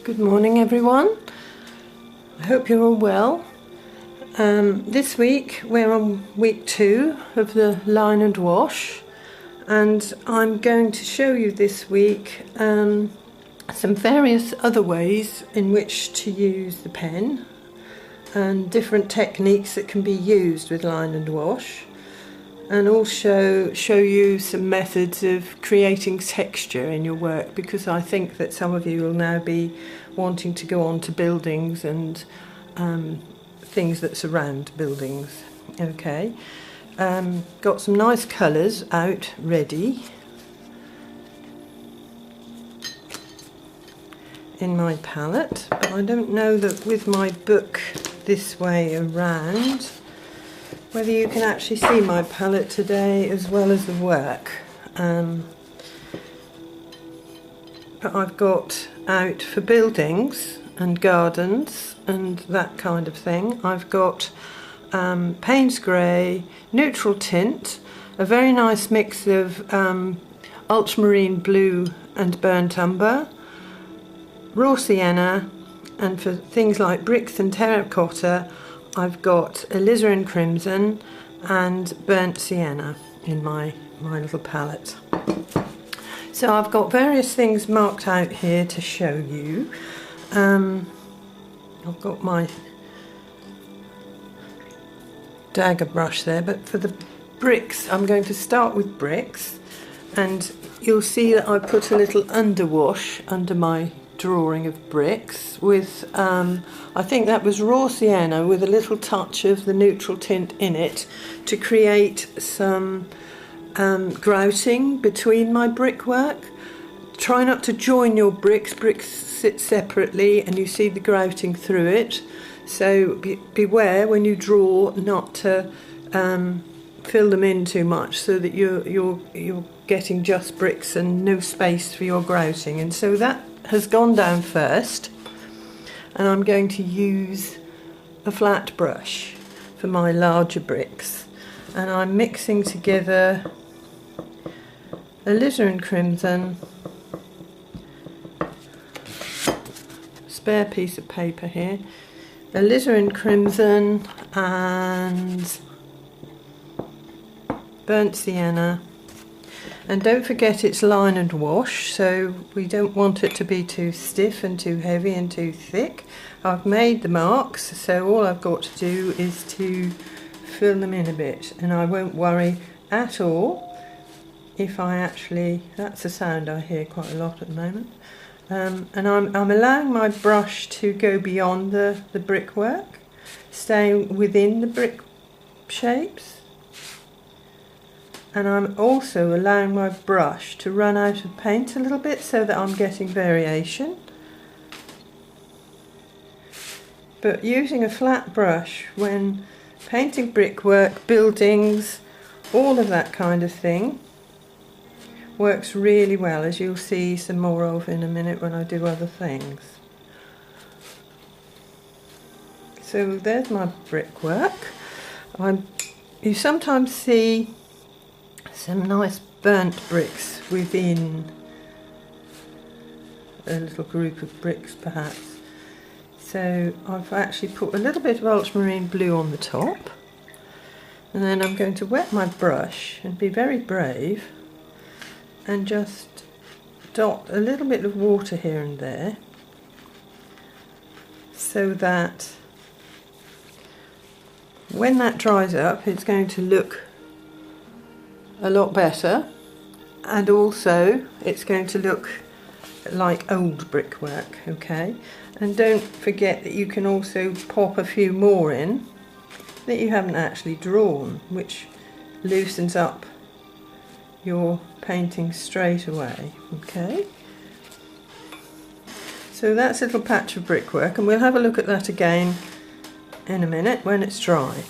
Good morning everyone, I hope you're all well. This week we're on week 2 of the line and wash, and I'm going to show you this week some various other ways in which to use the pen and different techniques that can be used with line and wash, and also show you some methods of creating texture in your work, because I think that some of you will now be wanting to go on to buildings and things that surround buildings. Okay, got some nice colours out ready in my palette, but I don't know that with my book this way around whether you can actually see my palette today as well as the work. But I've got out for buildings and gardens and that kind of thing. I've got Payne's Grey, neutral tint, a very nice mix of ultramarine blue and burnt umber, raw sienna, and for things like bricks and terracotta I've got alizarin crimson and burnt sienna in my little palette. So I've got various things marked out here to show you. I've got my dagger brush there, but for the bricks I'm going to start with bricks, and you'll see that I put a little underwash under my drawing of bricks with I think that was raw sienna with a little touch of the neutral tint in it to create some grouting between my brickwork. Try not to join your bricks. Bricks sit separately and you see the grouting through it, so beware when you draw not to fill them in too much, so that you're getting just bricks and no space for your grouting. And so that has gone down first, and I'm going to use a flat brush for my larger bricks, and I'm mixing together alizarin crimson, spare piece of paper here, alizarin crimson and burnt sienna. And don't forget it's line and wash, so we don't want it to be too stiff and too heavy and too thick. I've made the marks, so all I've got to do is to fill them in a bit, and I won't worry at all if I actually, that's a sound I hear quite a lot at the moment, and I'm allowing my brush to go beyond the brickwork, staying within the brick shapes. And I'm also allowing my brush to run out of paint a little bit so that I'm getting variation. But using a flat brush when painting brickwork, buildings, all of that kind of thing works really well, as you'll see some more of in a minute when I do other things. So there's my brickwork. You sometimes see some nice burnt bricks within a little group of bricks perhaps. So I've actually put a little bit of ultramarine blue on the top, and then I'm going to wet my brush and be very brave and just dot a little bit of water here and there, so that when that dries up it's going to look a lot better, and also it's going to look like old brickwork. Okay, and don't forget that you can also pop a few more in that you haven't actually drawn, which loosens up your painting straight away. Okay, so that's a little patch of brickwork, and we'll have a look at that again in a minute when it's dry.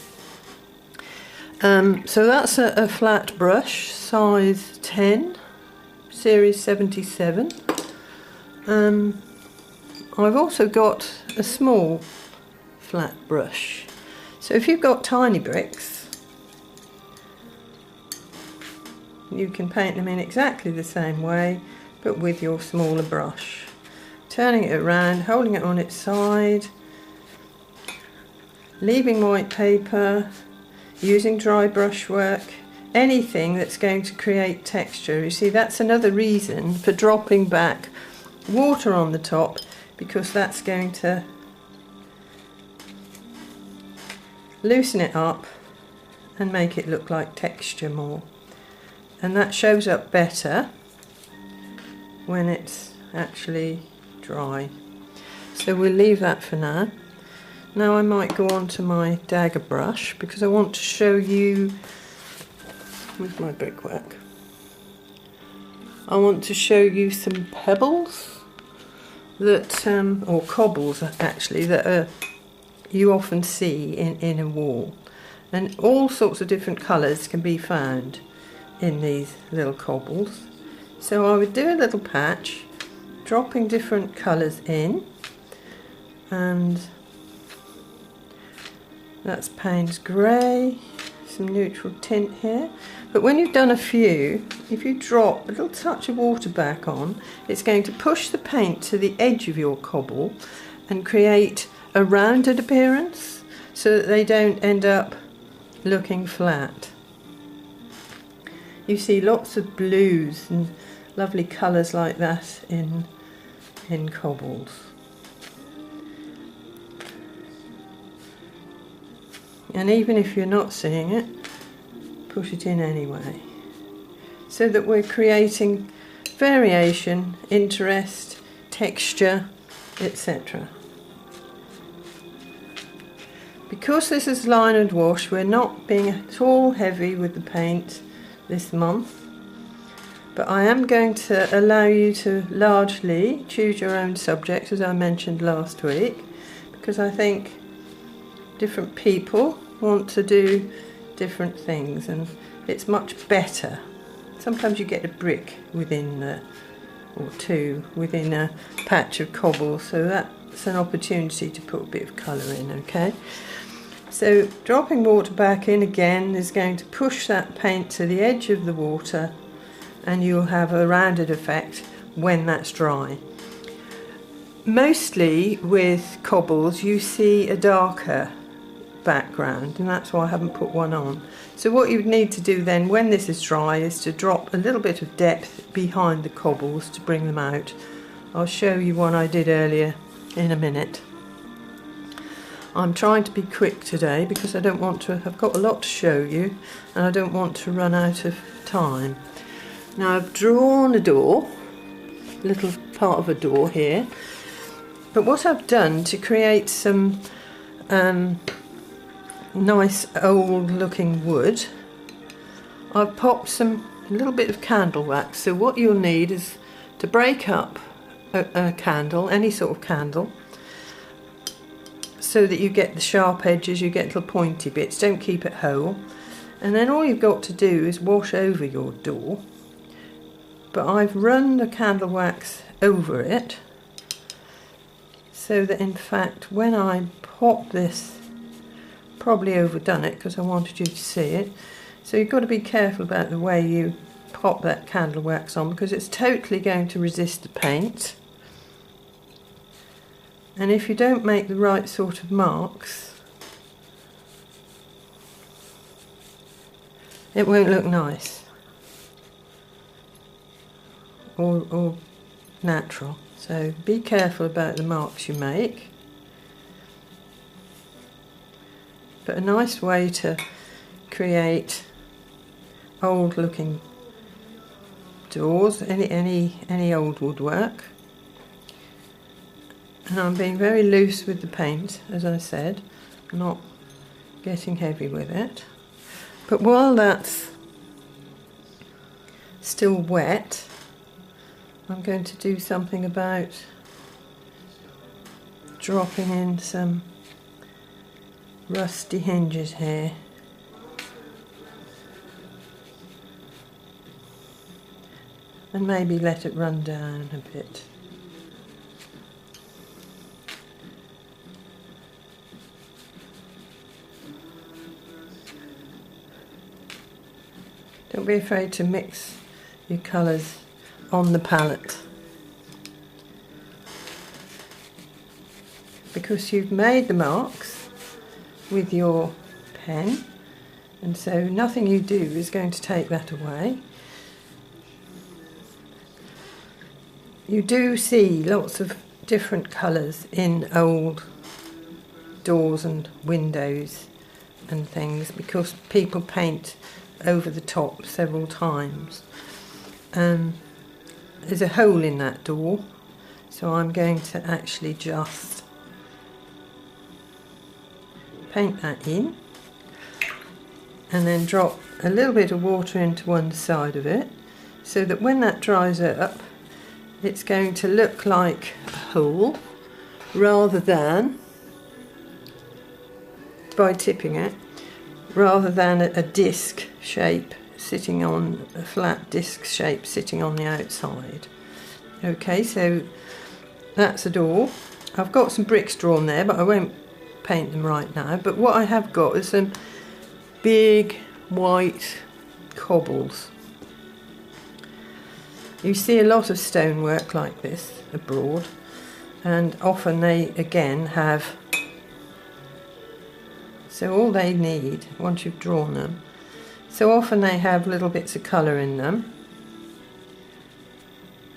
So that's a flat brush, size 10, series 77. I've also got a small flat brush. So if you've got tiny bricks, you can paint them in exactly the same way, but with your smaller brush. turning it around, holding it on its side, leaving white paper, using dry brushwork, anything that's going to create texture. You see, that's another reason for dropping back water on the top, because that's going to loosen it up and make it look like texture more. And that shows up better when it's actually dry. So we'll leave that for now. Now I might go on to my dagger brush, because I want to show you with my brickwork. I want to show you some pebbles that, or cobbles actually, that you often see in a wall. And all sorts of different colours can be found in these little cobbles. So I would do a little patch, dropping different colours in, and that's Payne's Grey, some neutral tint here. But when you've done a few, if you drop a little touch of water back on, it's going to push the paint to the edge of your cobble and create a rounded appearance so that they don't end up looking flat. You see lots of blues and lovely colours like that in cobbles. And even if you're not seeing it, push it in anyway, so that we're creating variation, interest, texture, etc. Because this is line and wash, we're not being at all heavy with the paint this month, but I am going to allow you to largely choose your own subject, as I mentioned last week, because I think different people want to do different things, and it's much better. Sometimes you get a brick within or two within a patch of cobble, so that's an opportunity to put a bit of colour in. Okay, so dropping water back in again is going to push that paint to the edge of the water, and you'll have a rounded effect when that's dry. Mostly with cobbles you see a darker background, and that's why I haven't put one on. So what you would need to do then when this is dry is to drop a little bit of depth behind the cobbles to bring them out. I'll show you one I did earlier in a minute. I'm trying to be quick today because I don't want to, I've got a lot to show you and I don't want to run out of time. Now I've drawn a door, a little part of a door here, but what I've done to create some nice old looking wood, I've popped a little bit of candle wax. So what you'll need is to break up a candle, any sort of candle, so that you get the sharp edges, you get little pointy bits, don't keep it whole. And then all you've got to do is wash over your door, but I've run the candle wax over it so that in fact when I pop this, probably overdone it because I wanted you to see it, so you've got to be careful about the way you pop that candle wax on, because it's totally going to resist the paint, and if you don't make the right sort of marks it won't look nice or natural. So be careful about the marks you make. But a nice way to create old looking doors, any old woodwork. And I'm being very loose with the paint, as I said, not getting heavy with it. But while that's still wet, I'm going to do something about dropping in some rusty hinges here. And maybe let it run down a bit. Don't be afraid to mix your colours on the palette. because you've made the marks with your pen, and so nothing you do is going to take that away. You do see lots of different colours in old doors and windows and things because people paint over the top several times. There's a hole in that door, so I'm going to actually just paint that in and then drop a little bit of water into one side of it so that when that dries up it's going to look like a hole rather than, by tipping it, rather than a disc shape sitting on, a flat disc shape sitting on the outside. Okay, so that's a door. I've got some bricks drawn there, but I won't paint them right now. But what I have got is some big white cobbles. You see a lot of stonework like this abroad, and often they again have, so all they need once you've drawn them, so often they have little bits of colour in them.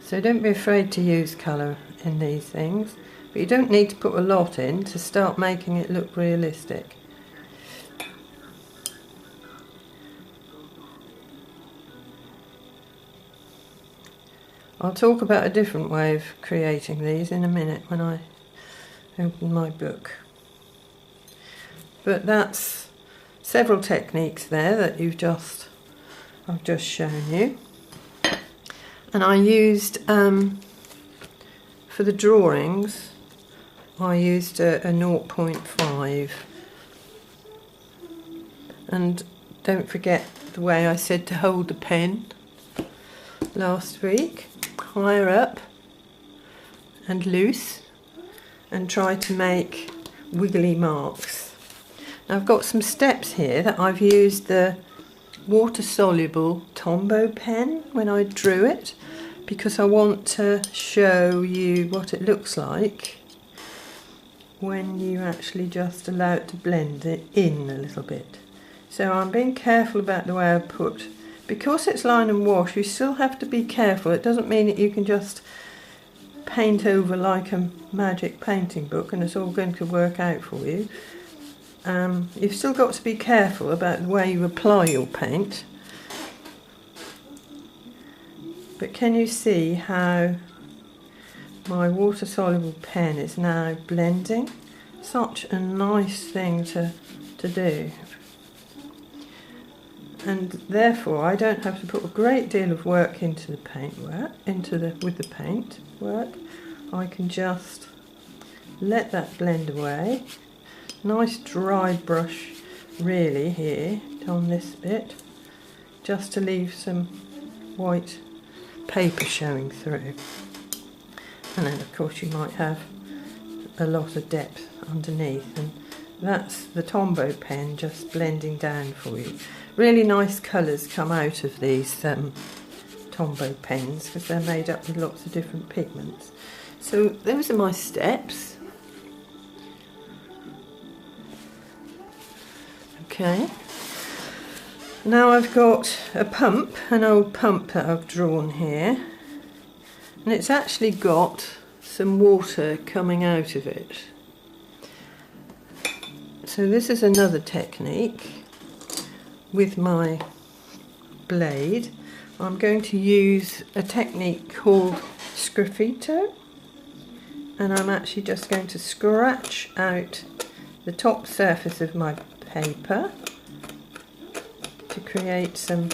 So don't be afraid to use colour in these things, but you don't need to put a lot in to start making it look realistic. I'll talk about a different way of creating these in a minute when I open my book. But that's several techniques there that I've just shown you. And I used, for the drawings, I used a 0.5. And don't forget the way I said to hold the pen last week. Higher up and loose, and try to make wiggly marks. Now I've got some steps here that I've used the water-soluble Tombow pen when I drew it, because I want to show you what it looks like when you actually just allow it to blend it in a little bit. So I'm being careful about the way I put. Because it's line and wash, you still have to be careful. It doesn't mean that you can just paint over like a magic painting book and it's all going to work out for you. You've still got to be careful about the way you apply your paint. But can you see how my water-soluble pen is now blending? Such a nice thing to do. And therefore I don't have to put a great deal of work into the paint work, with the paint work. I can just let that blend away. Nice dry brush really here on this bit, just to leave some white paper showing through. And then of course you might have a lot of depth underneath, and that's the Tombow pen just blending down for you. Really nice colours come out of these Tombow pens because they're made up with lots of different pigments. So those are my steps. Okay. Now I've got a pump, an old pump that I've drawn here, and it's actually got some water coming out of it. So this is another technique. With my blade, I'm going to use a technique called sgraffito, and I'm actually just going to scratch out the top surface of my paper to create some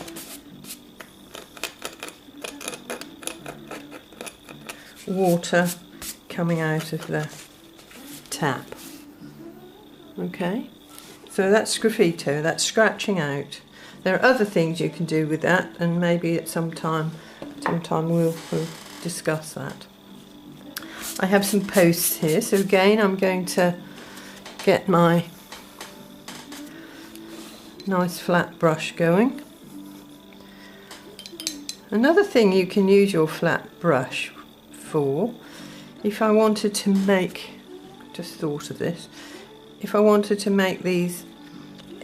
water coming out of the tap. Okay. So that's sgraffito, that's scratching out. There are other things you can do with that, and maybe at sometime we'll discuss that. I have some posts here, so again I'm going to get my nice flat brush going. Another thing you can use your flat brush for, if I wanted to make just thought of this. If I wanted to make these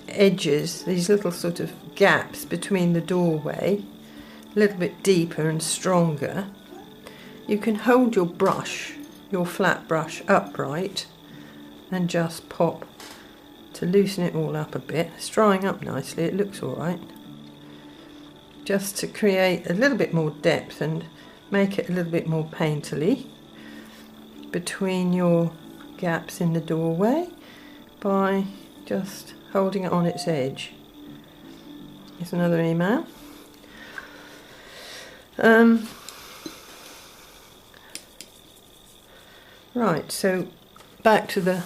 edges, these little sort of gaps between the doorway, a little bit deeper and stronger, you can hold your brush, your flat brush, upright and just pop to loosen it all up a bit. It's drying up nicely, it looks alright. Just to create a little bit more depth and make it a little bit more painterly between your gaps in the doorway by just holding it on its edge. Here's another email. Right, so back to the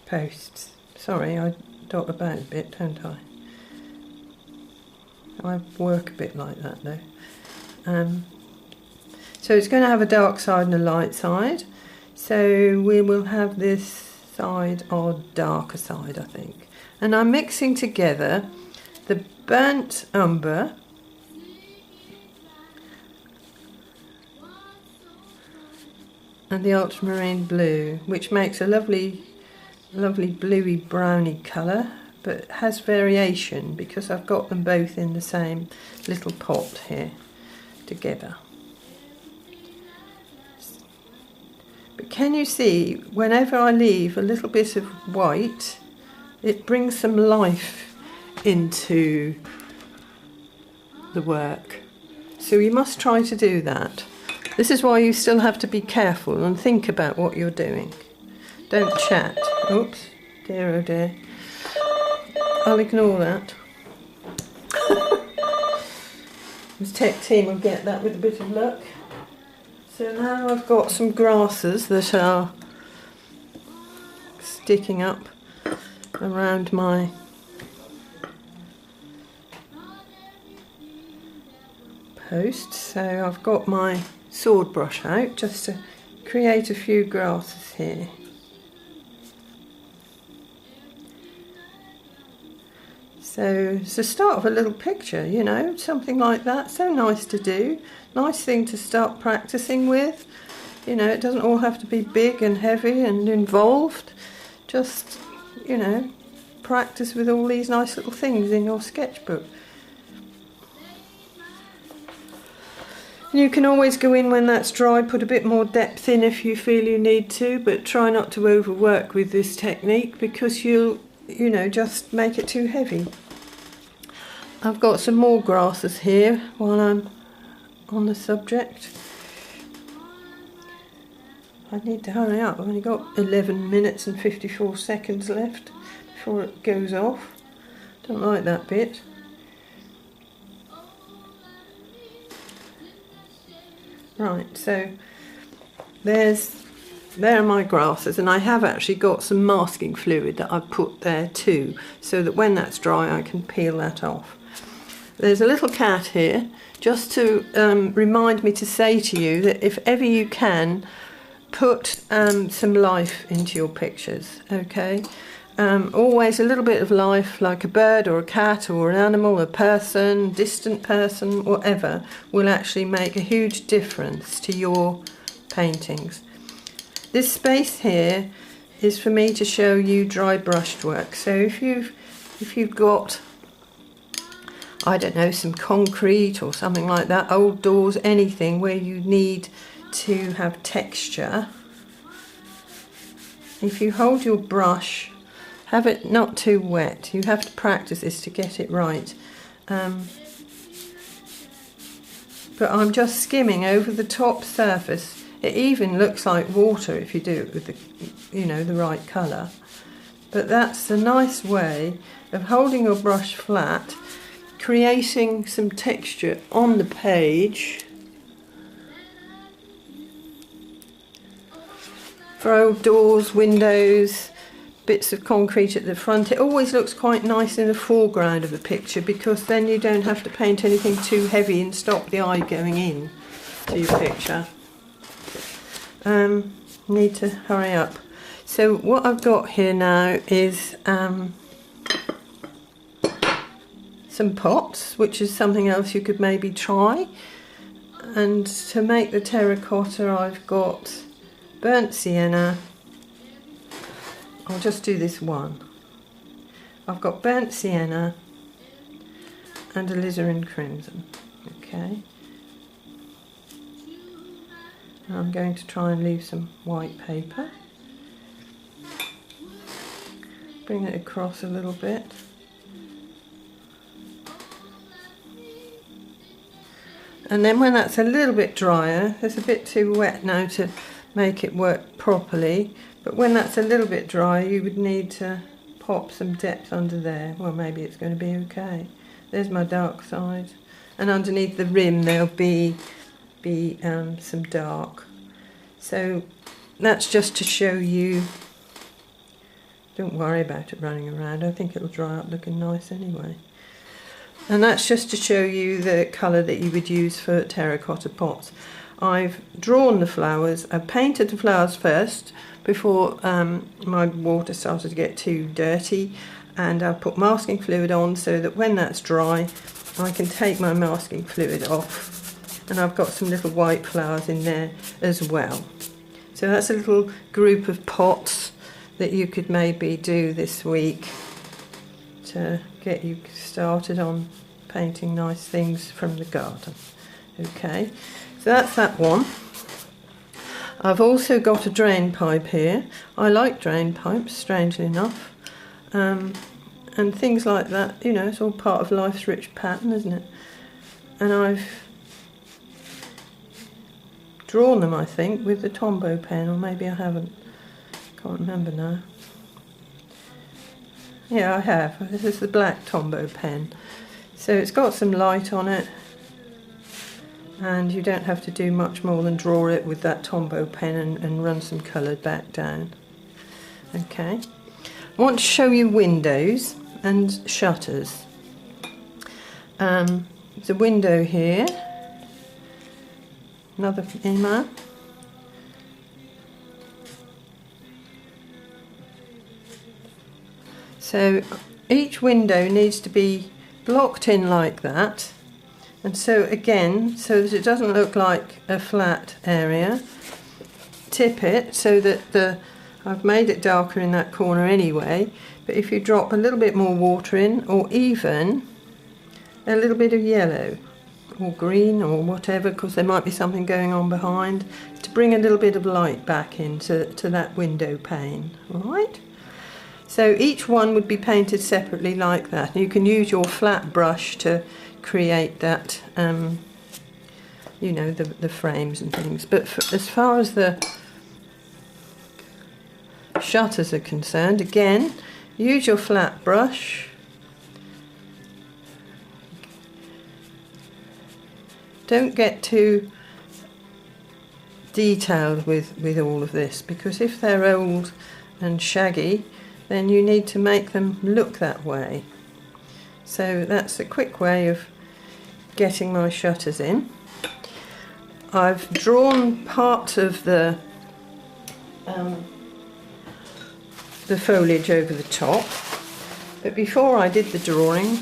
posts. Sorry, I dot about a bit, don't I? I work a bit like that though. So it's going to have a dark side and a light side. So we will have this side or darker side, I think. And I'm mixing together the burnt umber and the ultramarine blue, which makes a lovely bluey browny colour, but has variation because I've got them both in the same little pot here together. But can you see, whenever I leave a little bit of white, it brings some life into the work. So you must try to do that. This is why you still have to be careful and think about what you're doing. Don't chat. Oops, dear oh dear. I'll ignore that. This tech team will get that with a bit of luck. So now I've got some grasses that are sticking up around my posts. So I've got my sword brush out just to create a few grasses here. So it's the start of a little picture, you know, something like that. So nice to do. Nice thing to start practicing with. You know, it doesn't all have to be big and heavy and involved. Just, you know, practice with all these nice little things in your sketchbook. You can always go in when that's dry, put a bit more depth in if you feel you need to, but try not to overwork with this technique because you'll, you know, just make it too heavy. I've got some more grasses here while I'm on the subject. I need to hurry up. I've only got 11 minutes and 54 seconds left before it goes off. Don't like that bit. Right, so there are my grasses, and I have actually got some masking fluid that I've put there too, so that when that's dry I can peel that off. There's a little cat here, just to remind me to say to you that if ever you can, put some life into your pictures, okay? Always a little bit of life, like a bird or a cat or an animal, a person, distant person, whatever, will actually make a huge difference to your paintings. This space here is for me to show you dry brushed work. So if you've got, I don't know, some concrete or something like that, old doors, anything where you need to have texture, if you hold your brush, have it not too wet. You have to practice this to get it right. But I'm just skimming over the top surface. It even looks like water if you do it with the, you know, the right colour. But that's a nice way of holding your brush flat, creating some texture on the page for old doors, windows, bits of concrete at the front. It always looks quite nice in the foreground of a picture because then you don't have to paint anything too heavy and stop the eye going in to your picture. Need to hurry up. So what I've got here now is some pots, which is something else you could maybe try. And to make the terracotta I've got burnt sienna, I'll just do this one. I've got burnt sienna and alizarin crimson. Okay. And I'm going to try and leave some white paper. Bring it across a little bit. And then when that's a little bit drier, it's a bit too wet now to make it work properly, but when that's a little bit dry you would need to pop some depth under there. Well, maybe it's going to be okay. There's my dark side, and underneath the rim there'll be some dark. So that's just to show you. Don't worry about it running around, I think it'll dry up looking nice anyway. And that's just to show you the colour that you would use for terracotta pots. I've drawn the flowers, I painted the flowers first before my water started to get too dirty, and I put masking fluid on so that when that's dry I can take my masking fluid off, and I've got some little white flowers in there as well. So that's a little group of pots that you could maybe do this week to get you started on painting nice things from the garden. Okay, so that's that one. I've also got a drain pipe here. I like drain pipes, strangely enough, and things like that, you know, it's all part of life's rich pattern, isn't it? And I've drawn them, I think, with the Tombow pen, or maybe I haven't, can't remember now. Yeah, I have. This is the black Tombow pen. So it's got some light on it, and you don't have to do much more than draw it with that Tombow pen and run some colour back down. Okay. I want to show you windows and shutters. There's a window here, another email. So each window needs to be blocked in like that, and so again, so that it doesn't look like a flat area, tip it so that I've made it darker in that corner anyway, but if you drop a little bit more water in, or even a little bit of yellow or green or whatever, because there might be something going on behind, to bring a little bit of light back into that window pane. Alright? So each one would be painted separately like that. You can use your flat brush to create that, you know, the frames and things. But as far as the shutters are concerned, again, use your flat brush. Don't get too detailed with all of this, because if they're old and shaggy, then you need to make them look that way. So that's a quick way of getting my shutters in. I've drawn part of the foliage over the top, but before I did the drawing,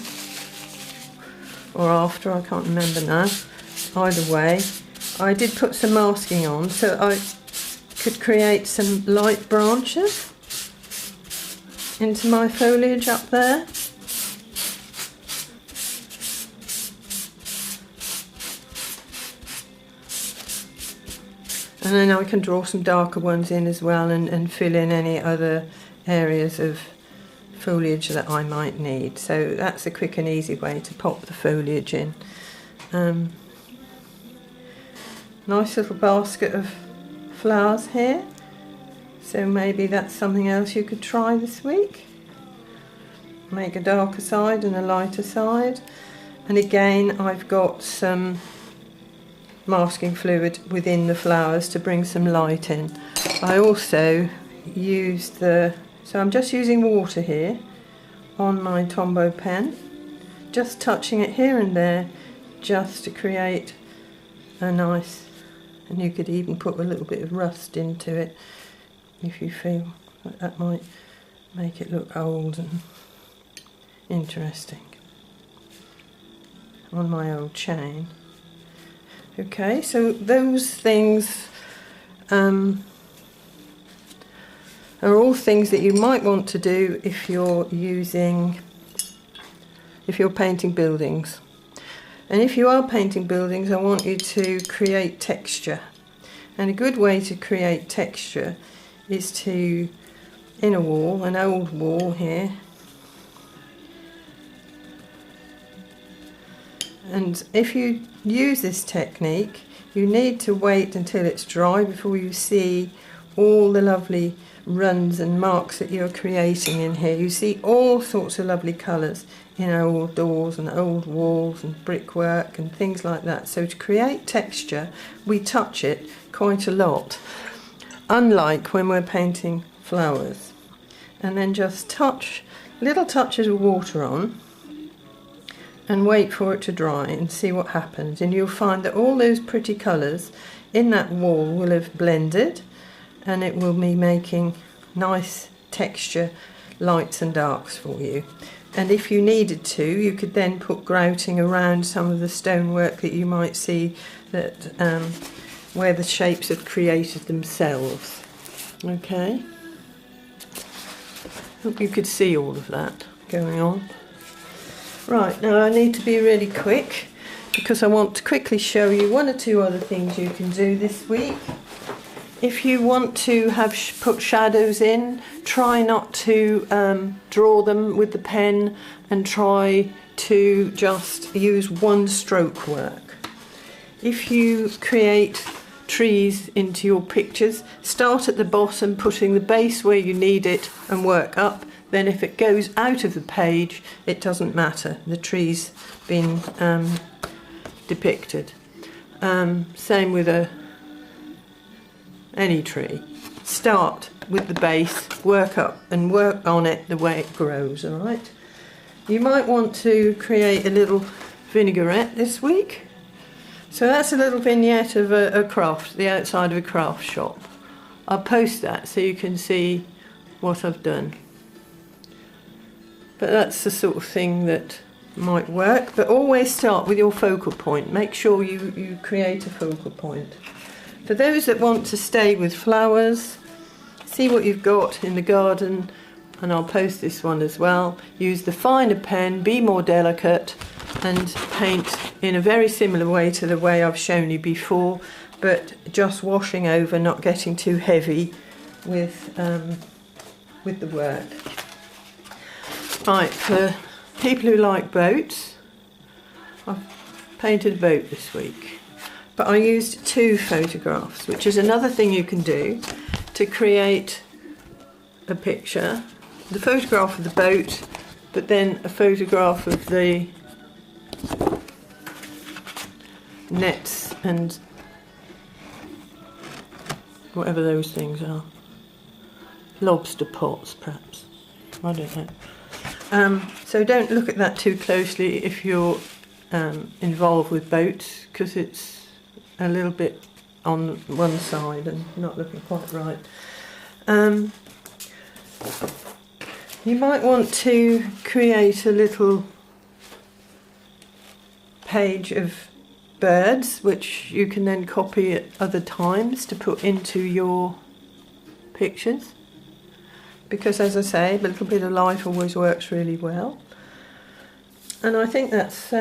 or after, I can't remember now, either way, I did put some masking on so I could create some light branches into my foliage up there. And then I can draw some darker ones in as well, and fill in any other areas of foliage that I might need. So that's a quick and easy way to pop the foliage in. Nice little basket of flowers here. So maybe that's something else you could try this week. Make a darker side and a lighter side. And again, I've got some masking fluid within the flowers to bring some light in. I also used so I'm just using water here on my Tombow pen, just touching it here and there, just to create a nice, and you could even put a little bit of rust into it if you feel like that might make it look old and interesting on my old chain. Okay, so those things are are all things that you might want to do if you're painting buildings. And if you are painting buildings, I want you to create texture. And a good way to create texture is to, in a wall, an old wall here, and if you use this technique, you need to wait until it's dry before you see all the lovely runs and marks that you're creating in here. You see all sorts of lovely colours in old doors and old walls and brickwork and things like that. So to create texture, we touch it quite a lot, unlike when we're painting flowers. And then just touch little touches of water on and wait for it to dry and see what happens. And you'll find that all those pretty colours in that wall will have blended, and it will be making nice texture lights and darks for you. And if you needed to, you could then put grouting around some of the stonework that you might see that where the shapes have created themselves. Okay, hope you could see all of that going on. Right, now I need to be really quick because I want to quickly show you one or two other things you can do this week. If you want to put shadows in, try not to draw them with the pen and try to just use one stroke work. If you create trees into your pictures, start at the bottom, putting the base where you need it and work up. Then if it goes out of the page, it doesn't matter. The tree's been depicted. Same with any tree. Start with the base, work up and work on it the way it grows, all right? You might want to create a little vinaigrette this week. So that's a little vignette of a craft, the outside of a craft shop. I'll post that so you can see what I've done. But that's the sort of thing that might work. But always start with your focal point. Make sure you create a focal point. For those that want to stay with flowers, see what you've got in the garden, and I'll post this one as well. Use the finer pen, be more delicate, and paint in a very similar way to the way I've shown you before, but just washing over, not getting too heavy with the work. Right, for people who like boats, I've painted a boat this week. But I used 2 photographs, which is another thing you can do to create a picture. The photograph of the boat, but then a photograph of the nets and whatever those things are. Lobster pots, perhaps. I don't know. So don't look at that too closely if you're involved with boats, because it's a little bit on one side and not looking quite right. You might want to create a little page of birds, which you can then copy at other times to put into your pictures. Because, as I say, a little bit of life always works really well. And I think that's